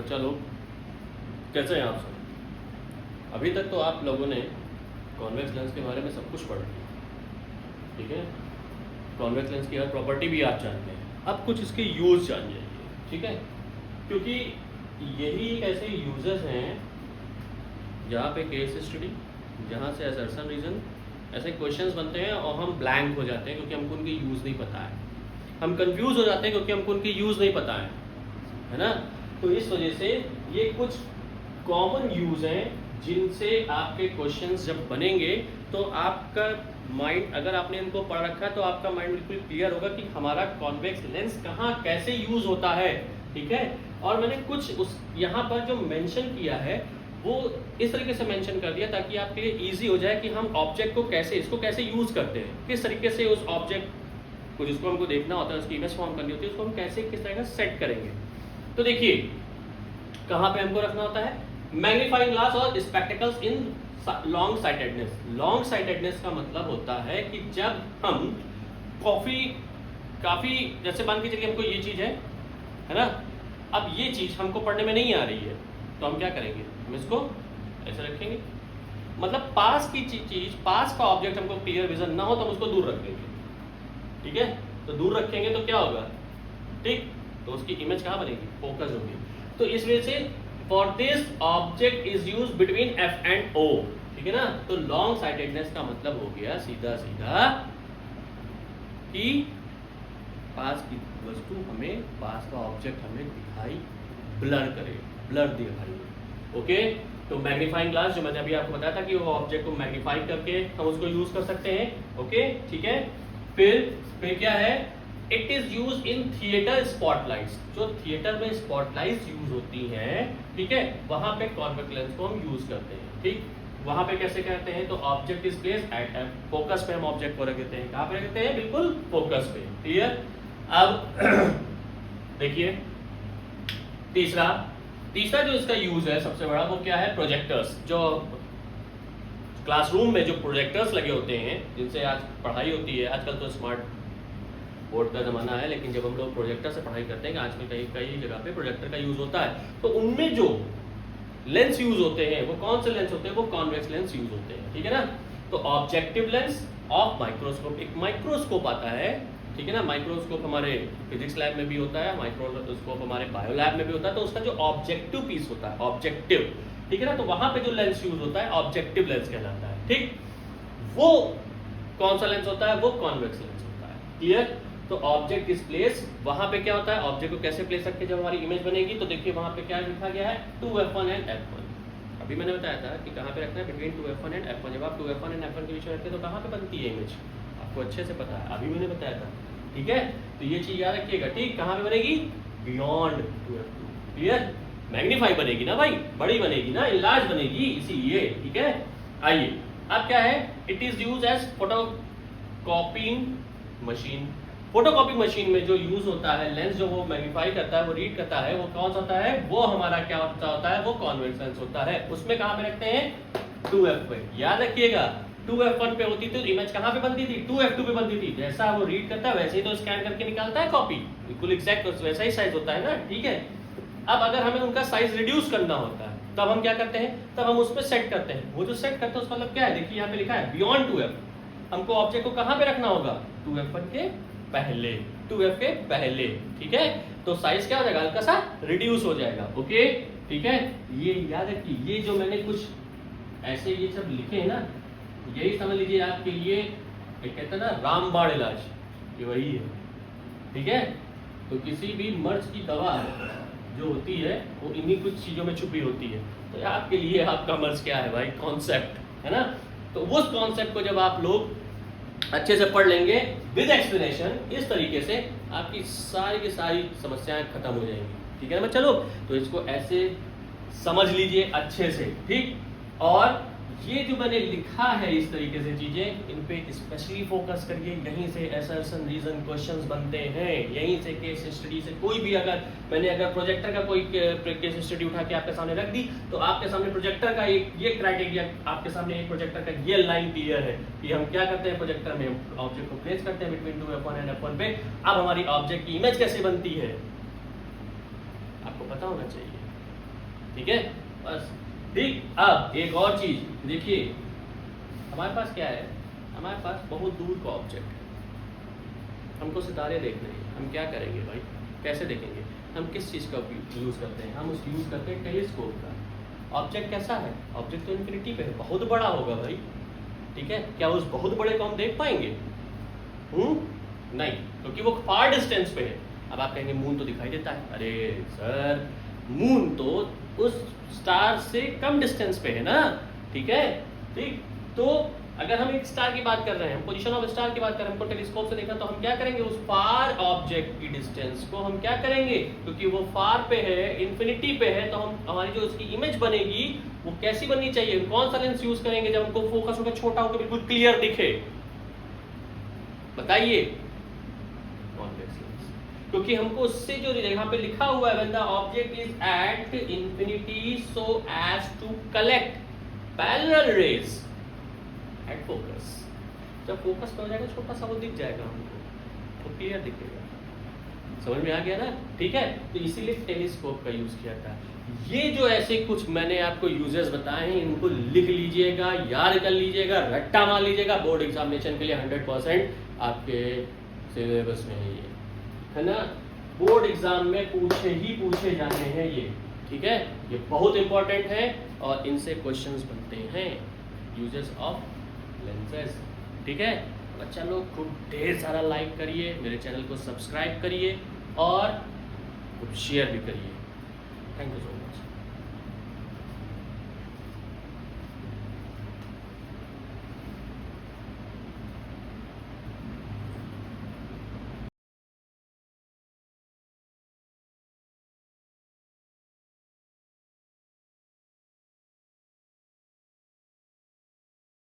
बच्चा लोग, कैसे हैं आप सब? अभी तक तो आप लोगों ने कॉन्वेक्स लेंस के बारे में सब कुछ पढ़ लिया, ठीक है। कॉन्वेक्स लेंस की हर प्रॉपर्टी भी आप जानते हैं। अब कुछ इसके यूज जान जाइए, ठीक है, क्योंकि यही ऐसे यूजर्स हैं जहाँ पे केस स्टडी, जहाँ से असर्शन रीजन ऐसे क्वेश्चंस बनते हैं और हम ब्लैंक हो जाते हैं क्योंकि हमको उनकी यूज़ नहीं पता है। हम कंफ्यूज हो जाते हैं क्योंकि हमको उनकी यूज़ नहीं पता है ना। तो इस वजह से ये कुछ कॉमन यूज हैं जिनसे आपके क्वेश्चंस जब बनेंगे तो आपका माइंड, अगर आपने इनको पढ़ रखा है तो आपका माइंड बिल्कुल क्लियर होगा कि हमारा कॉन्वेक्स लेंस कहाँ कैसे यूज होता है, ठीक है। और मैंने कुछ उस यहाँ पर जो मेंशन किया है वो इस तरीके से मेंशन कर दिया ताकि आपके लिए इजी हो जाए कि हम ऑब्जेक्ट को कैसे, इसको कैसे यूज करते हैं, किस तरीके से उस ऑब्जेक्ट को जिसको हमको देखना होता है, उसकी इमेज फॉर्म करनी होती है, उसको हम कैसे किस तरह का सेट करेंगे। तो देखिए कहाँ पे हमको रखना होता है, मैग्नीफाइंग ग्लास और spectacles in long sightedness. Long sightedness का मतलब होता है कि जब हम काफी जैसे मान के चलिए हमको ये चीज है ना, अब ये चीज हमको पढ़ने में नहीं आ रही है तो हम क्या करेंगे, हम इसको ऐसे रखेंगे। मतलब पास की चीज, पास का ऑब्जेक्ट हमको क्लियर विजन ना हो तो हम उसको दूर रख देंगे, ठीक है। तो दूर रखेंगे तो क्या होगा, ठीक, तो उसकी इमेज कहाँ बनेगी, फोकस होगी। तो इस वजह से for this object is use between F and O, ठीक है ना। तो लॉन्ग साइटेडनेस का मतलब हो गया सीधा सीधा कि पास की वस्तु हमें, पास का ऑब्जेक्ट हमें दिखाई ब्लर करे, ब्लर दिखाई, ओके। तो मैग्नीफाइंग ग्लास जो मैंने अभी आपको बताया था कि वो ऑब्जेक्ट को मैग्नीफाई करके हम उसको यूज कर सकते हैं, ओके, ठीक है। फिर क्या है, it is use in theatre spotlights. जो थिएटर में स्पॉटलाइट्स यूज होती हैं, ठीक है, वहां पे कॉन्वेक्स लेंस को हम यूज करते हैं, ठीक। वहां पे कैसे करते हैं, तो object is placed at focus पे हम ऑब्जेक्ट को रख देते हैं। कहां पे रख देते हैं, बिल्कुल फोकस पे, क्लियर। अब देखिए तीसरा जो इसका यूज है सबसे बड़ा, वो क्या है, प्रोजेक्टर्स। जो क्लासरूम में जो प्रोजेक्टर्स लगे होते हैं जिनसे आज पढ़ाई होती है, आजकल तो स्मार्ट बोर्ड का ज़माना है, लेकिन जब हम लोग प्रोजेक्टर से पढ़ाई करते हैं, आजकल कई जगह पे प्रोजेक्टर का यूज़ होता है, तो उनमें जो लेंस यूज़ होते हैं वो कौन से लेंस होते हैं, वो कॉन्वेक्स लेंस यूज़ होते हैं, ठीक है ना। तो ऑब्जेक्टिव लेंस ऑफ माइक्रोस्कोप, एक माइक्रोस्कोप आता है, ठीक है ना। माइक्रोस्कोप हमारे फिजिक्स लैब में भी होता है, माइक्रोस्कोप हमारे बायो लैब में भी होता है। तो उसका जो ऑब्जेक्टिव पीस होता है, ऑब्जेक्टिव, ठीक है ना, तो वहां पे जो लेंस यूज होता है ऑब्जेक्टिव लेंस कहलाता है, ठीक। वो कौन सा लेंस होता है, वो कॉन्वेक्स लेंस होता है, क्लियर। तो ऑब्जेक्ट इज प्लेस, वहां पे क्या होता है, ऑब्जेक्ट को कैसे प्लेस रखें जब हमारी इमेज बनेगी, तो देखिए वहां पे क्या लिखा गया है, 2f1 एंड f1। अभी मैंने बताया था कि कहां पे रखना है, बिटवीन 2f1 एंड f1। जब आप 2f1 एंड f1 के बीच में रखते हैं तो कहां पे बनती है इमेज, आपको अच्छे से पता है, अभी मैंने बताया था, ठीक है। तो ये चीज याद रखिएगा, ठीक। कहां पे बनेगी, बियॉन्ड 2f2, क्लियर। मैग्नीफाई बनेगी ना भाई, बड़ी बनेगी ना, इनलार्ज बनेगी, इसीलिए, ठीक है। आइए अब क्या है, it is use as photocopying machine. Photocopy machine में जो यूज होता है लेंस, जो वो मैग्नीफाई करता है, वो रीड करता है, वो कौन सा होता है, वो हमारा क्या होता है, वो कॉन्वेक्स लेंस होता है। उसमें कहां पे रखते हैं, 2f पे, याद रखिएगा। 2f1 पे होती थी तो इमेज कहां पे बनती थी, 2f2 पे बनती थी। जैसा वो रीड करता है वैसे ही तो स्कैन करके निकालता है कॉपी, बिल्कुल एग्जैक्ट वैसा ही साइज होता है ना, ठीक है। अब अगर हमें उनका साइज रिड्यूस करना होता है तब हम क्या करते हैं, तब हम उस पर सेट करते हैं। वो जो सेट करते हैं उसका मतलब क्या है, देखिए यहाँ पे लिखा है बियॉन्ड 2f। हमको ऑब्जेक्ट को कहां पे रखना होगा, 2f1 के पहले, 2f के पहले, ठीक है। तो साइज क्या हो जाएगा, हल्का सा रिड्यूस हो जाएगा, ओके, ठीक है। ये याद रखिए, ये जो मैंने कुछ ऐसे ये सब लिखे हैं ना, यही समझ लीजिए आपके लिए एक कहते हैं ना रामबाण इलाज, ये वही है, ठीक है। तो किसी भी मर्ज की दवा जो होती है वो इन्हीं कुछ चीजों में छुपी होती है। तो आपके लिए आपका मर्ज क्या है भाई, कॉन्सेप्ट, है ना। तो उस कॉन्सेप्ट को जब आप लोग अच्छे से पढ़ लेंगे विद एक्सप्लेनेशन, इस तरीके से आपकी सारी की सारी समस्याएं खत्म हो जाएंगी, ठीक है ना। चलो तो इसको ऐसे समझ लीजिए अच्छे से, ठीक। और ये जो मैंने लिखा है इस तरीके से चीजें, इन पे स्पेशली फोकस करिए। यहीं से असर्शन रीजन क्वेश्चंस बनते हैं, यहीं से केस स्टडी से। कोई भी अगर प्रोजेक्टर का कोई केस स्टडी उठा के आपके सामने रख दी तो आपके सामने प्रोजेक्टर का एक ये क्राइटेरिया, आपके सामने एक प्रोजेक्टर का ये लाइन क्लियर है कि हम क्या करते हैं, प्रोजेक्टर में ऑब्जेक्ट को प्लेस करते हैं बिटवीन 2f1 एंड f1 पे। अब हमारी ऑब्जेक्ट की इमेज कैसे बनती है आपको पता होना चाहिए, ठीक है बस। ठीक, अब एक और चीज देखिए, हमारे पास क्या है, हमारे पास बहुत दूर का ऑब्जेक्ट है, हमको सितारे देखने हैं, हम क्या करेंगे भाई, कैसे देखेंगे, हम किस चीज़ का यूज़ करते हैं, हम उसको यूज़ करते हैं टेलीस्कोप का। ऑब्जेक्ट कैसा है, ऑब्जेक्ट तो इन्फिनिटी पे है, बहुत बड़ा होगा भाई, ठीक है, क्या उस बहुत बड़े को हम देख पाएंगे? नहीं, क्योंकि वो फार डिस्टेंस पे है। अब आप कहेंगे मून तो दिखाई देता है, अरे सर मून तो उस स्टार से कम डिस्टेंस पे है ना, ठीक है, ठीक। तो अगर हम एक स्टार की बात कर रहे हैं, पोजीशन ऑफ स्टार की बात कर रहे हैं, हमको टेलीस्कोप से देखा, तो हम क्या करेंगे, उस फार ऑब्जेक्ट की डिस्टेंस को हम क्या करेंगे, क्योंकि वो फार पे है, इन्फिनिटी पे है, तो हम हमारी जो उसकी इमेज बनेगी वो कैसी बननी चाहिए, कौन सा लेंस यूज करेंगे जब हमको फोकस होकर छोटा होकर बिल्कुल क्लियर दिखे, बताइए, कॉन्वेक्स लेंस। क्योंकि हमको उससे जो यहाँ पे लिखा हुआ है, when the object is at infinity so as to collect parallel rays at focus, जब फोकस पे हो जाएगा छोटा सा वो दिख जाएगा हमको, तो क्लियर दिखेगा, समझ में आ गया ना, ठीक है। तो इसीलिए टेलीस्कोप का यूज किया था। ये जो ऐसे कुछ मैंने आपको यूजेस बताए हैं, इनको लिख लीजिएगा, याद कर लीजिएगा, रट्टा मार लीजिएगा, बोर्ड एग्जामिनेशन के लिए 100% आपके सिलेबस में है ये, है ना, बोर्ड एग्जाम में पूछे जाने हैं ये, ठीक है, ये बहुत इंपॉर्टेंट है और इनसे क्वेश्चंस बनते हैं, यूजेस ऑफ लेंसेज, ठीक है। बच्चा लोग खूब ढेर सारा लाइक करिए, मेरे चैनल को सब्सक्राइब करिए और शेयर भी करिए। Thank you so much.